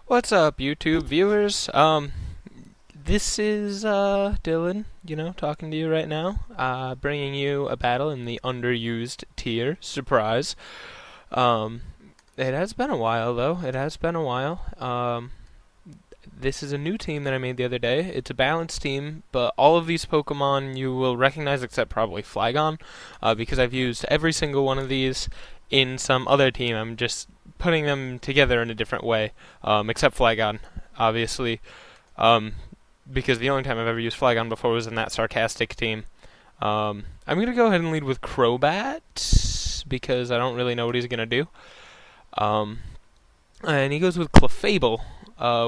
What's up, YouTube viewers? This is Dylan, talking to you right now, bringing you a battle in the underused tier. Surprise. Um, it has been a while, though. It has been a while. This is a new team that I made the other day. It's a balanced team, but all of these Pokemon you will recognize except probably Flygon, because I've used every single one of these in some other team. I'm just putting them together in a different way, except Flygon, obviously, um, because the only time I've ever used Flygon before was in that sarcastic team. I'm gonna go ahead and lead with Crobat because I don't really know what he's gonna do. Um, and he goes with Clefable,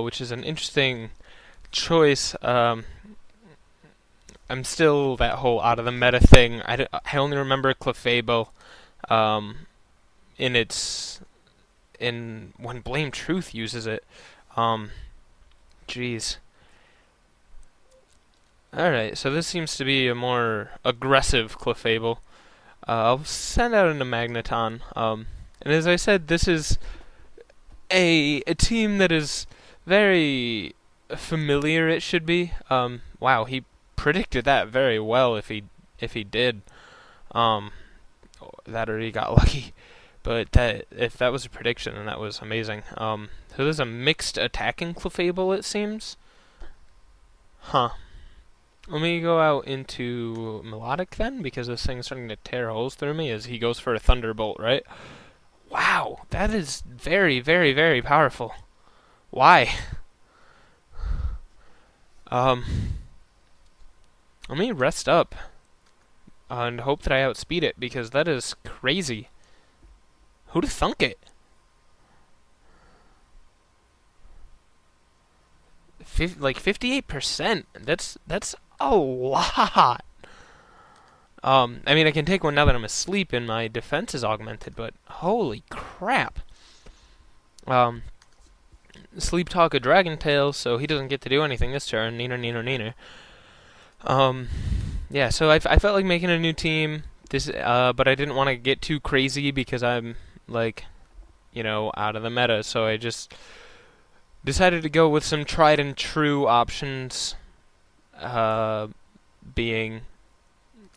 which is an interesting choice. I'm still that whole out of the meta thing. I only remember Clefable um, in its in when Blame Truth uses it. Um, Jeez. Alright, so this seems to be a more aggressive Clefable. I'll send out into Magneton. And as I said, this is a team that is very familiar. It should be. Wow, he predicted that very well. If he did, um, that or he got lucky. But that if that was a prediction, then that was amazing. So there's a mixed attacking Clefable, it seems. Huh. Let me go out into Melodic then, because this thing's starting to tear holes through me as he goes for a Thunderbolt, right? Wow, that is very, very, very powerful. Why? Um, Let me rest up and hope that I outspeed it, because that is crazy. Who'd have thunk it? Like 58%. That's a lot. I mean, I can take one now that I'm asleep and my defense is augmented, but holy crap. Sleep Talk a Dragon Tail, so he doesn't get to do anything this turn. Neener, neener, neener. Yeah, so I felt like making a new team. But I didn't want to get too crazy because I'm like, out of the meta. So I just decided to go with some tried and true options, being,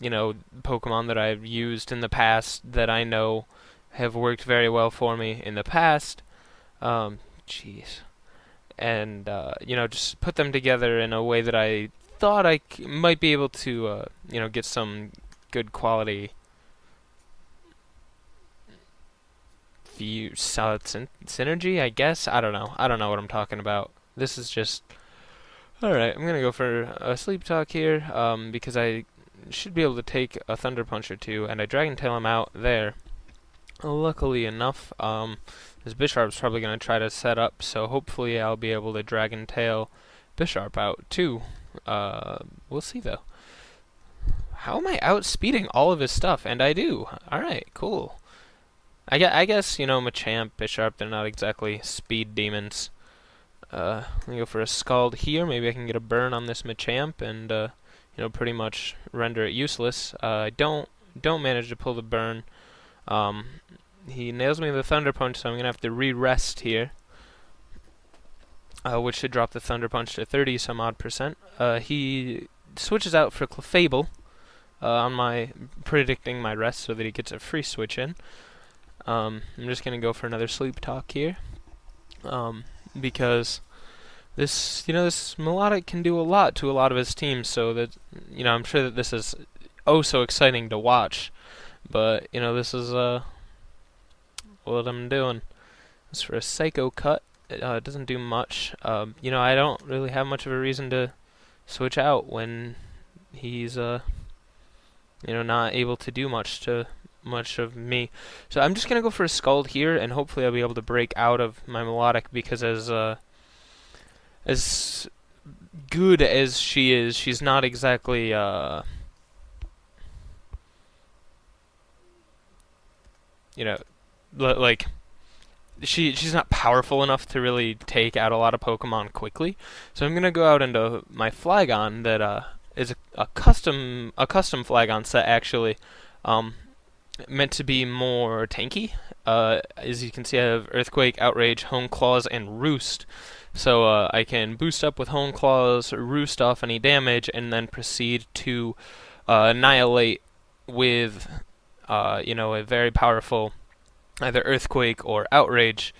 Pokemon that I've used in the past that I know have worked very well for me in the past. Jeez. And, just put them together in a way that I thought might be able to, get some good quality synergy, I guess. I don't know. I don't know what I'm talking about. This is just... Alright, I'm gonna go for a Sleep Talk here, because I should be able to take a Thunder Punch or two, and I Dragon Tail him out there. Luckily enough, this Bisharp's probably gonna try to set up, so hopefully I'll be able to Dragon Tail Bisharp out too. We'll see though. How am I outspeeding all of his stuff? And I do. Alright, cool. I guess, Machamp, Bisharp, they're not exactly speed demons. Let me go for a Scald here. Maybe I can get a burn on this Machamp and, pretty much render it useless. I don't manage to pull the burn. He nails me with a Thunder Punch, so I'm going to have to re-rest here. Which should drop the Thunder Punch to 30 some odd percent. He switches out for Clefable on my predicting my rest so that he gets a free switch in. I'm just going to go for another Sleep Talk here. Because this Melodic can do a lot to a lot of his teams, so that, I'm sure that this is oh so exciting to watch. But, this is, what I'm doing. As for a Psycho Cut, it doesn't do much. I don't really have much of a reason to switch out when he's, not able to do much of me. So I'm just gonna go for a Scald here, and hopefully I'll be able to break out of my Melodic, because as good as she is, she's not exactly like she's not powerful enough to really take out a lot of Pokemon quickly. So I'm gonna go out into my Flygon that is a custom Flygon set actually. meant to be more tanky. As you can see, I have Earthquake, Outrage, Hone Claws, and Roost. So I can boost up with Hone Claws, roost off any damage, and then proceed to annihilate with, a very powerful either Earthquake or Outrage.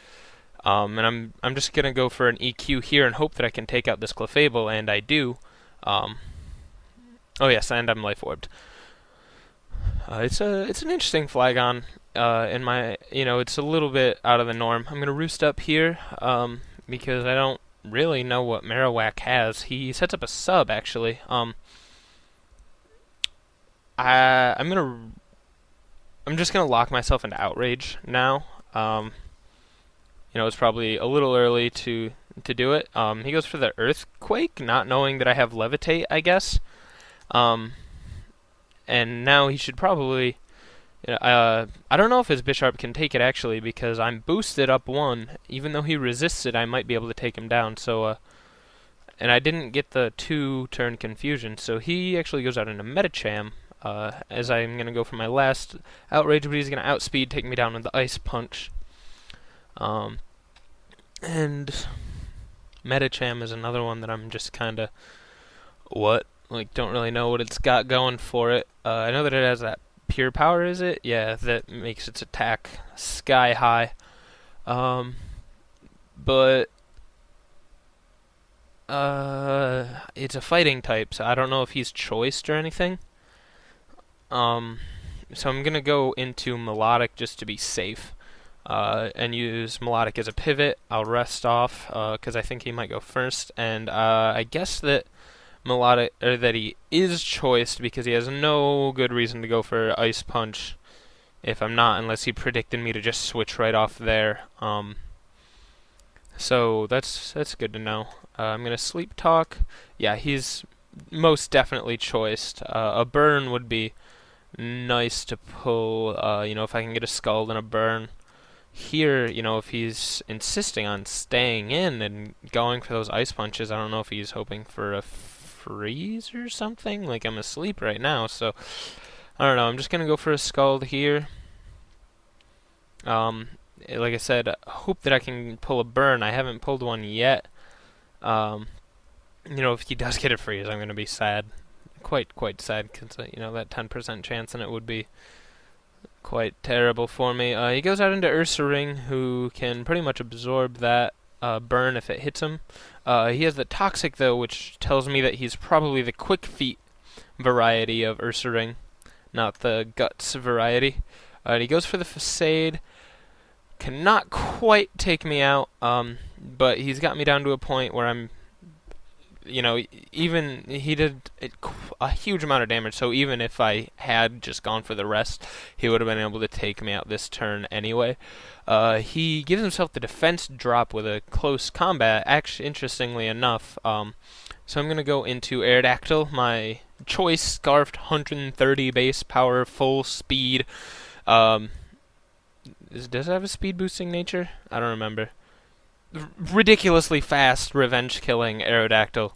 And I'm just gonna go for an EQ here and hope that I can take out this Clefable, and I do. Oh yes, and I'm Life Orbed. It's an interesting Flygon. In my, it's a little bit out of the norm. I'm gonna roost up here. Because I don't really know what Marowak has. He sets up a sub, actually. I'm just gonna lock myself into Outrage now. It's probably a little early to do it. He goes for the Earthquake, not knowing that I have Levitate, I guess. And now he should probably. I don't know if his Bisharp can take it, actually, because I'm boosted up 1. Even though he resists it, I might be able to take him down. So, and I didn't get the 2-turn confusion, so he actually goes out into Metacham, as I'm going to go for my last Outrage, but he's going to outspeed, take me down with the Ice Punch. And Metacham is another one that I'm just kind of, don't really know what it's got going for it. I know that it has that Pure Power, is it? Yeah, that makes its attack sky high. But it's a fighting type, so I don't know if he's choiced or anything. So I'm gonna go into Melodic just to be safe, and use Melodic as a pivot. I'll rest off, because I think he might go first, and I guess that Melodic, or that he is choiced because he has no good reason to go for Ice Punch if I'm not, unless he predicted me to just switch right off there. So that's good to know. I'm gonna Sleep Talk. Yeah, he's most definitely choiced. A Burn would be nice to pull. If I can get a Scald and a Burn here. If he's insisting on staying in and going for those Ice Punches, I don't know if he's hoping for a freeze or something. Like, I'm asleep right now, so I don't know. I'm just gonna go for a Scald here. Like I said, hope that I can pull a Burn. I haven't pulled one yet. If he does get a freeze, I'm gonna be sad, quite sad, because that 10% chance, and it would be quite terrible for me. He goes out into Ursaring, who can pretty much absorb that Burn if it hits him. He has the Toxic, though, which tells me that he's probably the Quick Feet variety of Ursaring, not the Guts variety. And he goes for the Facade. Cannot quite take me out, but he's got me down to a point where I'm, even he did a huge amount of damage, so even if I had just gone for the rest, he would have been able to take me out this turn anyway. He gives himself the defense drop with a close combat, actually, interestingly enough. So I'm going to go into Aerodactyl, my choice Scarfed 130 base power, full speed. Does it have a speed boosting nature? I don't remember. Ridiculously fast revenge killing Aerodactyl.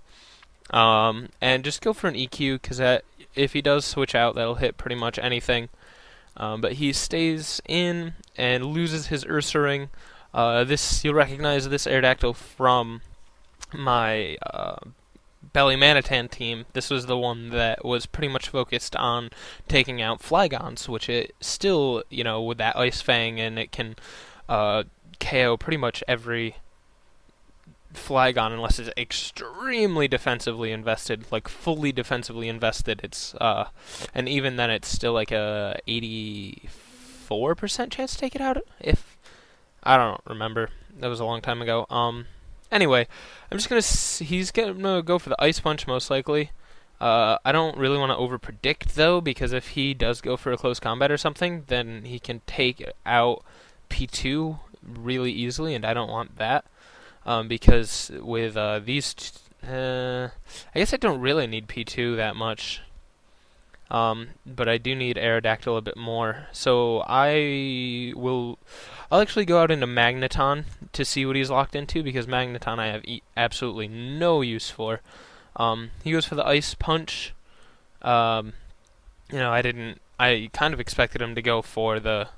And just go for an EQ, because if he does switch out, that'll hit pretty much anything. But he stays in and loses his Ursaring. You'll recognize this Aerodactyl from my Belly Manitan team. This was the one that was pretty much focused on taking out Flygons, which it still, with that Ice Fang, and it can KO pretty much every Flygon unless it's extremely defensively invested, like fully defensively invested. It's and even then it's still like a 84% chance to take it out. If I don't remember, that was a long time ago. Anyway, he's gonna go for the Ice Punch most likely. I don't really want to overpredict though, because if he does go for a close combat or something, then he can take out P2 really easily, and I don't want that. Because with I guess I don't really need P2 that much. But I do need Aerodactyl a bit more. So I'll actually go out into Magneton to see what he's locked into, because Magneton I have absolutely no use for. He goes for the Ice Punch. I didn't I kind of expected him to go for the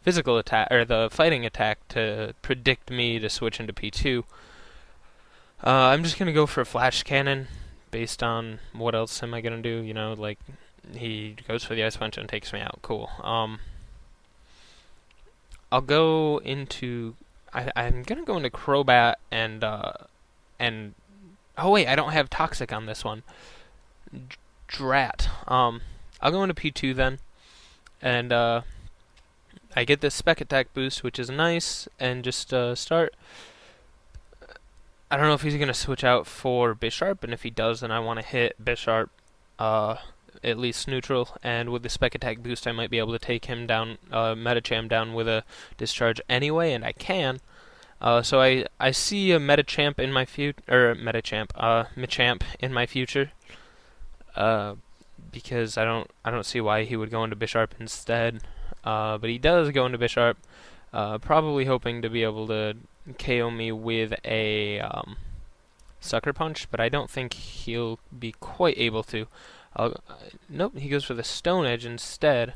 physical attack or the fighting attack to predict me to switch into P2. I'm just gonna go for a flash cannon based on what else am I gonna do? You know, like he goes for the ice punch and takes me out. Cool. I'll go into. I'm gonna go into Crobat and oh wait, I don't have Toxic on this one. Drat. I'll go into P2 then, and I get this spec attack boost, which is nice, and just start. I don't know if he's gonna switch out for Bisharp, and if he does, then I want to hit Bisharp, at least neutral, and with the spec attack boost, I might be able to take him down, Metacham down with a discharge anyway, and I can. So I see a Metachamp in my Machamp in my future. Because I don't see why he would go into Bisharp instead. But he does go into Bisharp, probably hoping to be able to KO me with a Sucker Punch, but I don't think he'll be quite able to. Nope, he goes for the Stone Edge instead.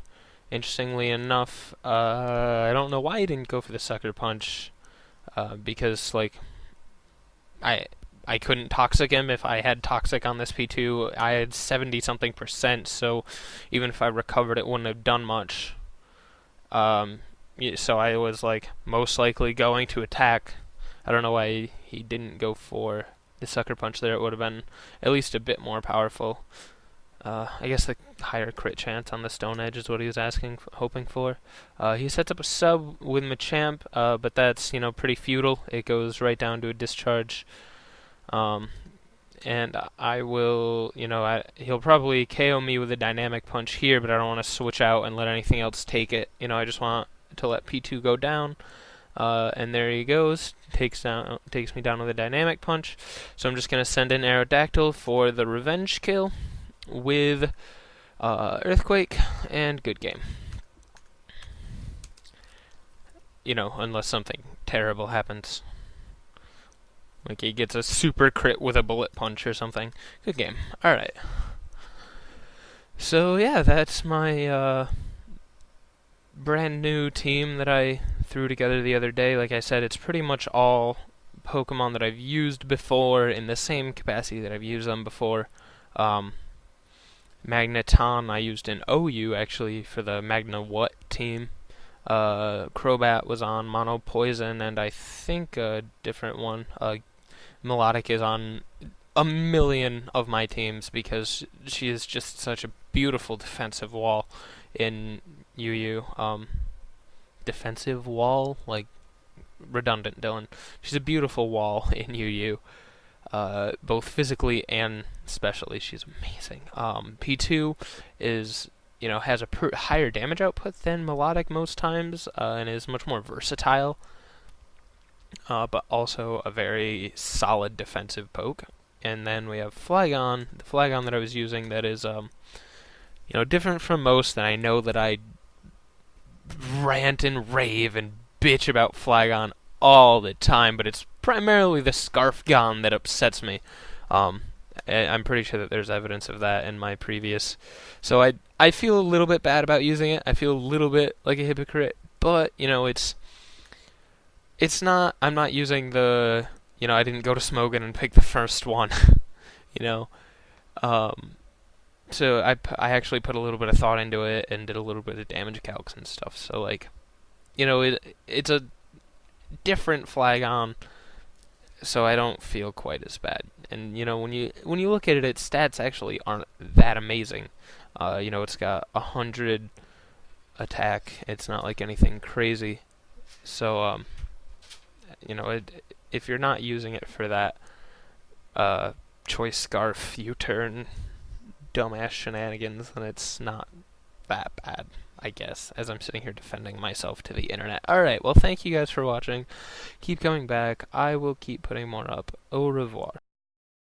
Interestingly enough, I don't know why he didn't go for the Sucker Punch, because like I couldn't Toxic him if I had Toxic on this P2. I had 70-something %, so even if I recovered, it wouldn't have done much. So I was like most likely going to attack. I don't know why he didn't go for the Sucker Punch there. It would have been at least a bit more powerful. I guess the higher crit chance on the Stone Edge is what he was hoping for. He sets up a sub with Machamp, but that's pretty futile. It goes right down to a discharge. And I will, he'll probably KO me with a Dynamic Punch here, but I don't want to switch out and let anything else take it. I just want to let P2 go down. And there he goes, takes me down with a Dynamic Punch. So I'm just going to send in Aerodactyl for the revenge kill with Earthquake, and good game. Unless something terrible happens. Like he gets a super crit with a Bullet Punch or something. Good game. Alright. So yeah, that's my brand new team that I threw together the other day. Like I said, it's pretty much all Pokemon that I've used before in the same capacity that I've used them before. Magneton I used in OU actually for the Magna What team. Crobat was on Mono Poison, and I think a different one. Melodic is on a million of my teams because she is just such a beautiful defensive wall in UU. Defensive wall? Like, redundant, Dylan. She's a beautiful wall in UU. Both physically and specially, she's amazing. P2 is, has a higher damage output than Melodic most times, and is much more versatile, but also a very solid defensive poke. And then we have Flygon, the Flygon that I was using that is, different from most, and I know that I rant and rave and bitch about Flygon all the time, but it's primarily the Scarfgon that upsets me. I'm pretty sure that there's evidence of that in my previous. So I feel a little bit bad about using it. I feel a little bit like a hypocrite, but it's not. I'm not using the. I didn't go to Smogon and pick the first one. So I actually put a little bit of thought into it and did a little bit of damage calcs and stuff. So it's a different Flygon, so I don't feel quite as bad. And when you look at it, its stats actually aren't that amazing. It's got 100 attack. It's not like anything crazy. So if you're not using it for that choice scarf U-turn dumbass shenanigans, then it's not that bad, I guess, as I'm sitting here defending myself to the internet. Alright, well, thank you guys for watching. Keep coming back. I will keep putting more up. Au revoir.